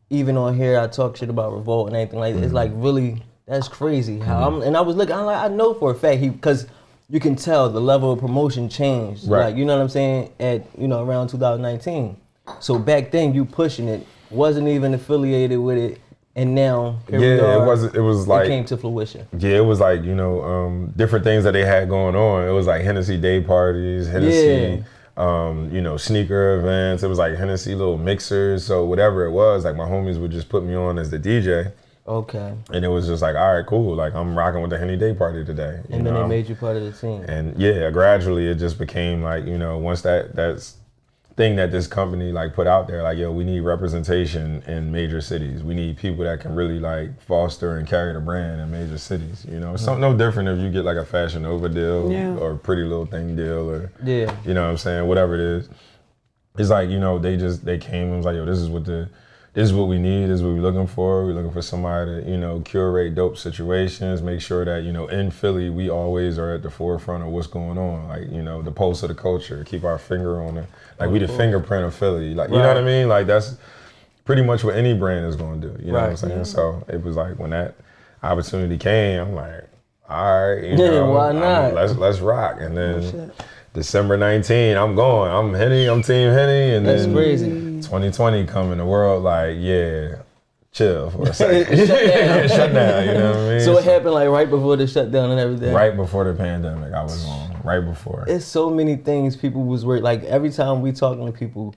even on here I talk shit about revolt and anything like that. It's like really that's crazy how I was looking. I'm like I know for a fact because you can tell the level of promotion changed.
Right.
Like you know what I'm saying at around 2019. So back then you pushing it wasn't even affiliated with it. And now,
it was like,
it came to fruition.
Yeah, it was like, different things that they had going on. It was like Hennessy day parties, Hennessy, sneaker events. It was like Hennessy little mixers. So whatever it was, like my homies would just put me on as the DJ.
Okay.
And it was just like, all right, cool. Like I'm rocking with the Henny Day party today.
And then they made you part of the team.
And yeah, gradually it just became like, once that's thing that this company like put out there, like, yo, we need representation in major cities. We need people that can really like foster and carry the brand in major cities. It's something no different if you get like a Fashion Nova deal or a Pretty Little Thing deal or you know what I'm saying, whatever it is. It's like, they came and was like, yo, this is what we need, this is what we're looking for. We're looking for somebody to, curate dope situations, make sure that, in Philly, we always are at the forefront of what's going on. Like, the pulse of the culture, keep our finger on it. Like we the fingerprint of Philly. Like, you know what I mean? Like that's pretty much what any brand is going to do. You know what I'm saying? So it was like when that opportunity came, I'm like, all right, you know,
why not?
Let's rock. And then December 19, I'm going. I'm Henny. I'm Team Henny. And
that's
then
crazy.
2020 coming. The world like, yeah, chill for a second. Shut down. You know what I mean?
So it happened like right before the shutdown and everything.
Right before the pandemic, I was on. Right before.
It's so many things people was worried. Like every time we talking to people,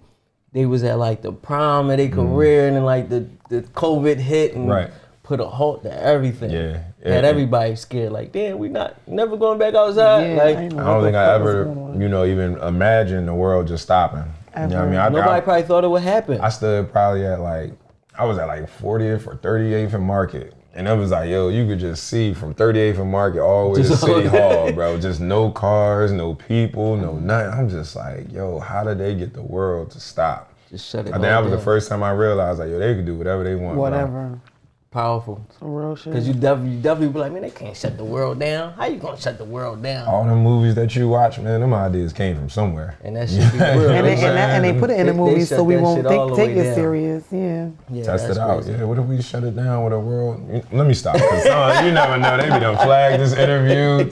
they was at like the prime of their career, and then like the COVID hit and put a halt to everything.
Yeah.
Had everybody scared. Like, damn, we never going back outside.
Yeah,
like,
I don't think I ever, even imagined the world just stopping. You know what I mean?
Nobody probably thought it would happen.
I stood probably at I was at 40th or 38th and Market. And it was like, yo, you could just see from 38th and Market all the way to City Hall, bro. Just no cars, no people, no nothing. I'm just like, yo, how did they get the world to stop?
Just shut it
I think that was the first time I realized, like, yo, they could do whatever they want.
Whatever.
Bro.
Powerful.
Some real shit.
Because you definitely be like, man, they can't shut the world down. How you gonna shut the world down?
All the movies that you watch, man, them ideas came from somewhere.
And that shit be real.
and they put it in the movies so we won't take it serious. Yeah.
Test
it out.
Crazy.
Yeah, what if we shut it down with a world? Let me stop. Cause you never know. They be done flagged this interview.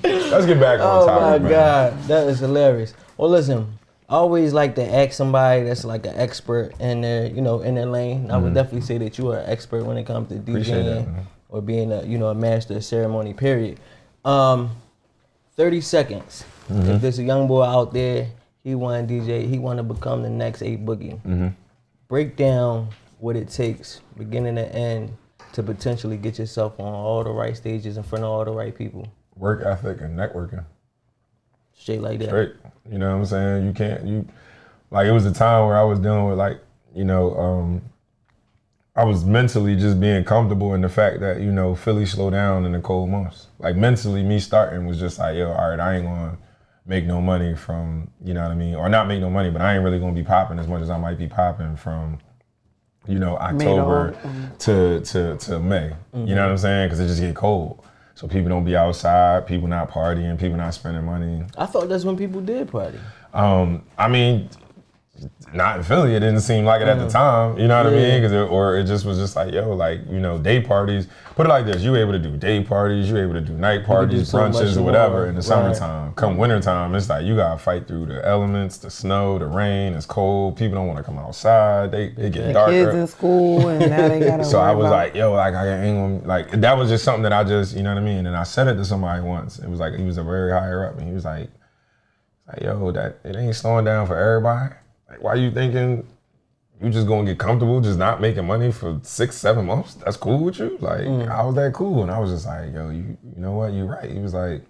Let's get back on topic.
Oh my God, that is hilarious. Well, listen. I always like to ask somebody that's like an expert in their, in their lane. I would definitely say that you are an expert when it comes to DJing or being a master of ceremony, period. 30 seconds. If there's a young boy out there, he want to DJ, he want to become the next A Boogie. Break down what it takes, beginning to end, to potentially get yourself on all the right stages in front of all the right people.
Work ethic and networking.
Straight like that.
Straight. You know what I'm saying? It was a time where I was dealing with I was mentally just being comfortable in the fact that, Philly slowed down in the cold months. Like mentally me starting was just like, yo, all right, I ain't gonna make no money from, you know what I mean? Or not make no money, but I ain't really gonna be popping as much as I might be popping from, October to May. You know what I'm saying? Because it just get cold. So people don't be outside, people not partying, people not spending money.
I thought that's when people did party.
I mean, not in Philly, it didn't seem like it at the time, you know what I mean? Or it just was just like, yo, day parties. Put it like this, you able to do day parties, you able to do night parties, brunches or whatever in the summertime. Come wintertime, it's like you gotta fight through the elements, the snow, the rain, it's cold, people don't wanna come outside, they get darker.
Kids in school and now they gotta
So I was like, yo, I ain't gonna, that was just something that I just, you know what I mean? And I said it to somebody once, it was like, he was a very higher up and he was like, yo, that it ain't slowing down for everybody. Like, why you thinking you just gonna get comfortable just not making money for 6-7 months? That's cool with you? Like, how was that cool? And I was just like, yo, you know what? You're right. He was like,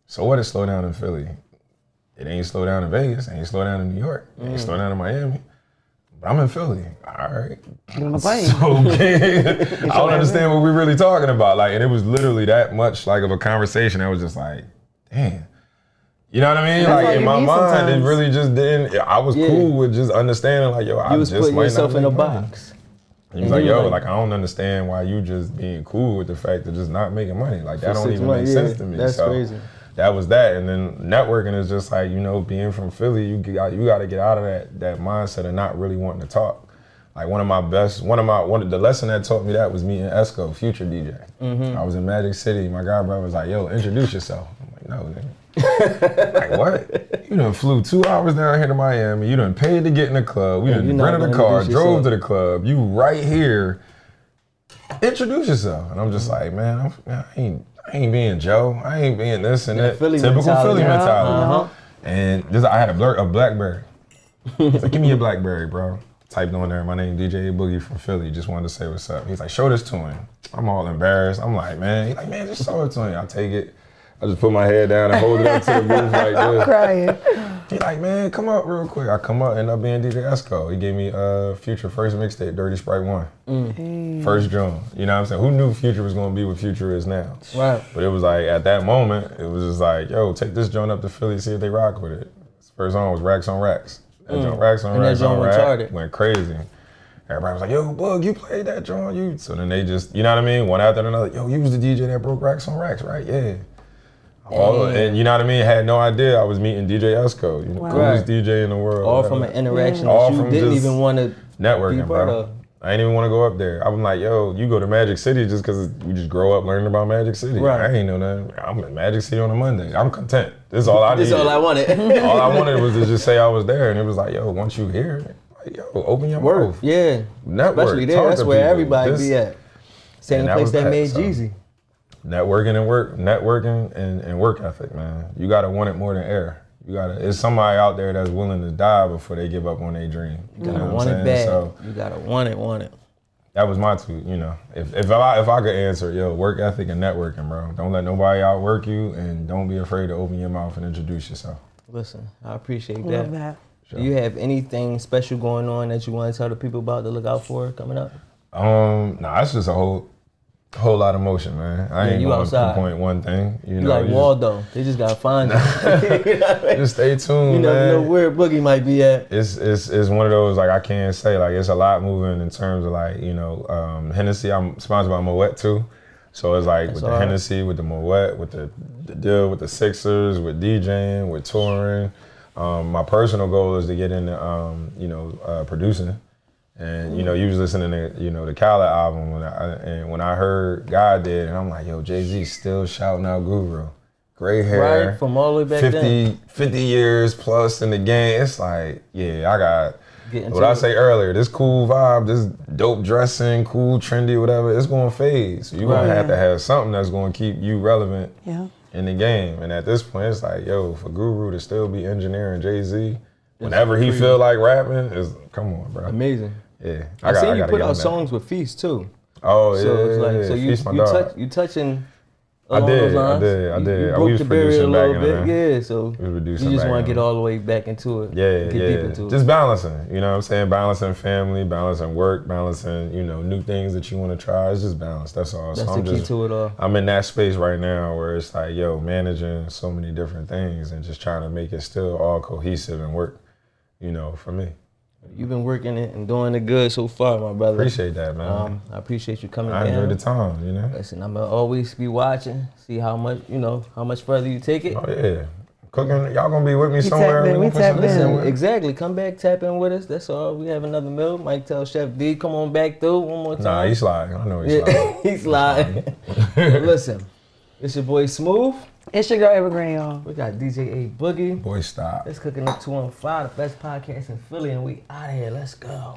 so what is slow down in Philly? It ain't slow down in Vegas. It ain't slow down in New York. It ain't slow down in Miami. But I'm in Philly. All right.
Get on the plane.
So, I don't understand what we're really talking about. Like, and it was literally that much like of a conversation. I was just like, damn. You know what I mean?
That's
like in my mind, it really just didn't. I was cool with just understanding, like, yo, I just
putting
might
yourself
not
in a
make money.
box.
He was like, yo, like I don't understand why you just being cool with the fact of just not making money. Like that don't even make sense to me.
That's
so
crazy.
That was that, and then networking is just like being from Philly, you got to get out of that mindset of not really wanting to talk. Like one of the lesson that taught me that was meeting Esco, Future DJ. I was in Magic City. My guy brother was like, yo, introduce yourself. I'm like, no, nigga. Like what? You done flew 2 hours down here to Miami. You done paid to get in the club. We done rented a car, drove to the club. You right here. Introduce yourself. And I'm just like, man, I ain't being Joe. I ain't being this and that. Typical Philly mentality. And I had a BlackBerry. He's like, give me your BlackBerry, bro. Typed on there, my name DJ Boogie from Philly. Just wanted to say what's up. He's like, show this to him. I'm all embarrassed. I'm like, man. He's like, man, just show it to him. I take it. I just put my head down and hold it up to the roof like this.
I'm crying.
He's like, man, come up real quick. I come up, end up being DJ Esco. He gave me Future first mixtape, Dirty Sprite 1. First drum. You know what I'm saying? Who knew Future was going to be what Future is now?
Right.
But it was like, at that moment, it was just like, yo, take this joint up to Philly, see if they rock with it. His first song was Racks on Racks. That joint, Racks on Racks on Racks, went crazy. Everybody was like, yo, Bug, you played that joint. So then they just, you know what I mean? One after another, yo, you was the DJ that broke Racks on Racks, right? Yeah. And you know what I mean? Had no idea I was meeting DJ Esco, coolest DJ in the world.
All from an interaction that you didn't even want to
networking,
be part
bro.
of.
I ain't even want to go up there. I'm like, yo, you go to Magic City just because you just grow up learning about Magic City.
Right.
I ain't know nothing. I'm in Magic City on a Monday. I'm content. This is all I needed.
This is all I wanted.
All I wanted was to just say I was there, and it was like, yo, once you here, like, yo, open your mouth.
Yeah.
Network.
Especially there. That's where
people.
everybody be at. Same place that made
so.
Jeezy.
Networking and work ethic, man. You gotta want it more than air. It's somebody out there that's willing to die before they give up on their dream.
You gotta want it bad. So, you gotta want it.
That was my two, you know. If I could answer, yo, work ethic and networking, bro. Don't let nobody outwork you, and don't be afraid to open your mouth and introduce yourself.
Listen, I appreciate that.
Love that.
Sure. Do you have anything special going on that you want to tell the people about to look out for coming up?
Nah, it's just a whole lot of motion, man. I ain't going to pinpoint one thing. You know,
like Waldo. They just gotta find you. You know what I mean? Just
stay tuned,
you never
man.
know where Boogie might be at.
It's one of those, like, I can't say, like, it's a lot moving in terms of, like, you know, Hennessy. I'm sponsored by Moet too, so it's like with the Hennessy, with the Moet, with the deal with the Sixers, with DJing, with touring. My personal goal is to get into producing. And, you know, you was listening to, you know, the Khaled album when I heard God did, and I'm like, yo, Jay-Z still shouting out Guru. Gray hair.
Right, from all the way back then.
50 years plus in the game. It's like, yeah, I got, what I say earlier, this cool vibe, this dope dressing, cool, trendy, whatever, it's going to fade. So you're going to have something that's going to keep you relevant in the game. And at this point, it's like, yo, for Guru to still be engineering Jay-Z, whenever he feel like rapping, come on, bro.
Amazing.
Yeah,
I see you put out songs with Feast too.
Oh yeah,
so it's like, so you touching. I did.
You
broke the barrier a little bit,
yeah.
So you just want to get all the way back into it. Get deep into it.
Just balancing. You know what I'm saying? Balancing family, balancing work, balancing new things that you want to try. It's just balance. That's all.
That's the key to it all.
I'm in that space right now where it's like, yo, managing so many different things and just trying to make it still all cohesive and work. You know, for me.
You've been working it and doing it good so far, my brother.
Appreciate that, man.
I appreciate you coming down.
I enjoyed the time, you know.
Listen, I'm gonna always be watching, see how much further you take it.
Oh yeah, cooking. Y'all gonna be with me somewhere?
We tap in.
Listen, exactly. Come back, tap in with us. That's all. We have another meal. Might tell Chef D, come on back through one more time.
Nah, he's sliding. I know he's sliding.
He's sliding. Listen, it's your boy Smooth.
It's your girl Evergreen, y'all.
We got DJ A Boogie.
Boy, stop.
It's Cooking Up 215, the best podcast in Philly, and we out of here. Let's go.